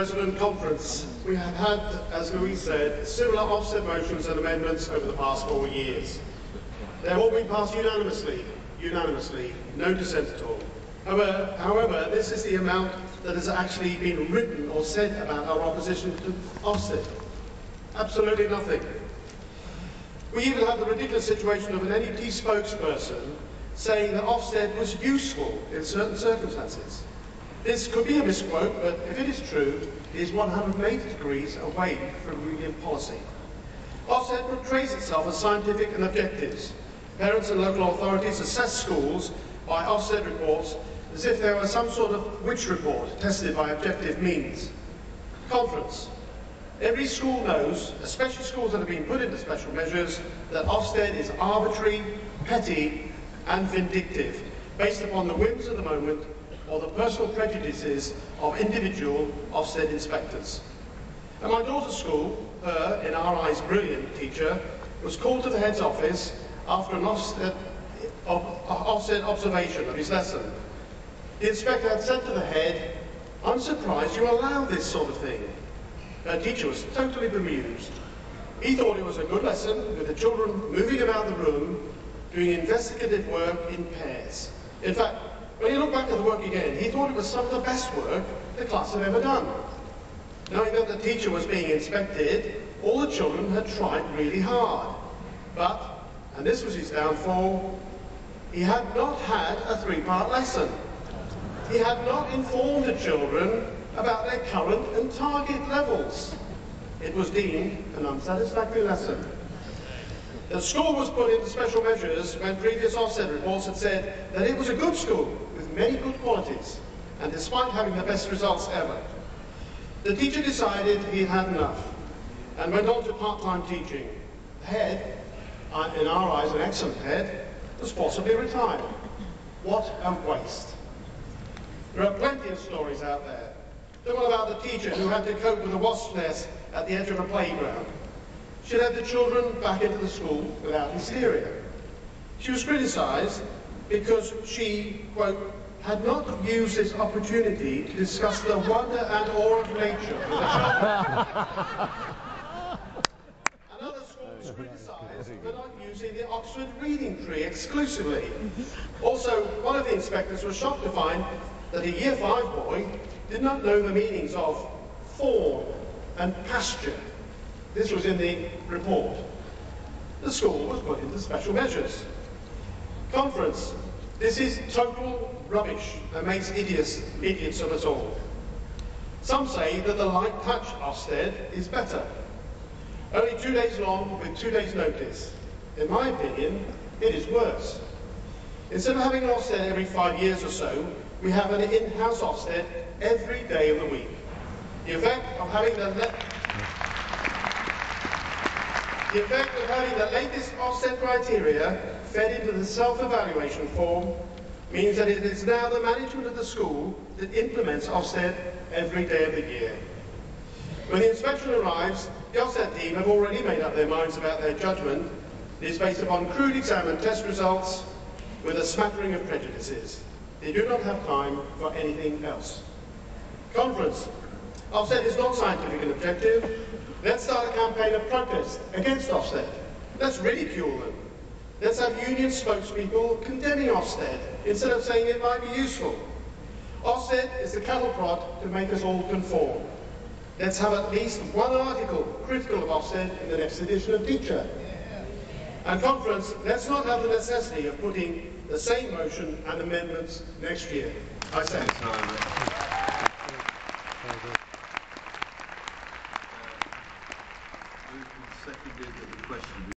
President, Conference. We have had, as Louise said, similar Ofsted motions and amendments over the past 4 years. They have all been passed unanimously, no dissent at all. However, this is the amount that has actually been written or said about our opposition to Ofsted. Absolutely nothing. We even have the ridiculous situation of an NEP spokesperson saying that Ofsted was useful in certain circumstances. This could be a misquote, but if it is true, it is 180 degrees away from union policy. Ofsted portrays itself as scientific and objectives. Parents and local authorities assess schools by Ofsted reports as if they were some sort of witch report tested by objective means. Conference. Every school knows, especially schools that have been put into special measures, that Ofsted is arbitrary, petty and vindictive, based upon the whims of the moment or the personal prejudices of individual Ofsted inspectors. At my daughter's school, her, in our eyes, brilliant teacher, was called to the head's office after an Ofsted observation of his lesson. The inspector had said to the head, "I'm surprised you allow this sort of thing." Her teacher was totally bemused. He thought it was a good lesson, with the children moving about the room, doing investigative work in pairs. In fact, when he looked back at the work again, he thought it was some of the best work the class had ever done. Knowing that the teacher was being inspected, all the children had tried really hard. But, and this was his downfall, he had not had a 3-part lesson. He had not informed the children about their current and target levels. It was deemed an unsatisfactory lesson. The school was put into special measures when previous Ofsted reports had said that it was a good school with many good qualities, and despite having the best results ever. The teacher decided he had enough and went on to part-time teaching. The head, in our eyes an excellent head, was forcibly retired. What a waste. There are plenty of stories out there. The one about the teacher who had to cope with a wasp nest at the edge of a playground. She led the children back into the school without hysteria. She was criticised because she, quote, had not used this opportunity to discuss the wonder and awe of nature with the children. Another school was criticised for not using the Oxford reading tree exclusively. Also, one of the inspectors was shocked to find that a Year 5 boy did not know the meanings of fawn and pasture. This was in the report. The school was put into special measures. Conference. This is total rubbish and makes idiots of us all. Some say that the light touch Ofsted is better. Only 2 days long with 2 days notice. In my opinion, it is worse. Instead of having an Ofsted every 5 years or so, we have an in-house Ofsted every day of the week. The effect of having the latest Ofsted criteria fed into the self-evaluation form means that it is now the management of the school that implements Ofsted every day of the year. When the inspection arrives, the Ofsted team have already made up their minds about their judgment. It is based upon crude exam and test results with a smattering of prejudices. They do not have time for anything else. Conference. Ofsted is not scientific and objective. Let's start a campaign of protest against Ofsted. Let's ridicule them. Let's have union spokespeople condemning Ofsted instead of saying it might be useful. Ofsted is the cattle prod to make us all conform. Let's have at least one article critical of Ofsted in the next edition of Teacher. And Conference, let's not have the necessity of putting the same motion and amendments next year. I say. Seconded the question.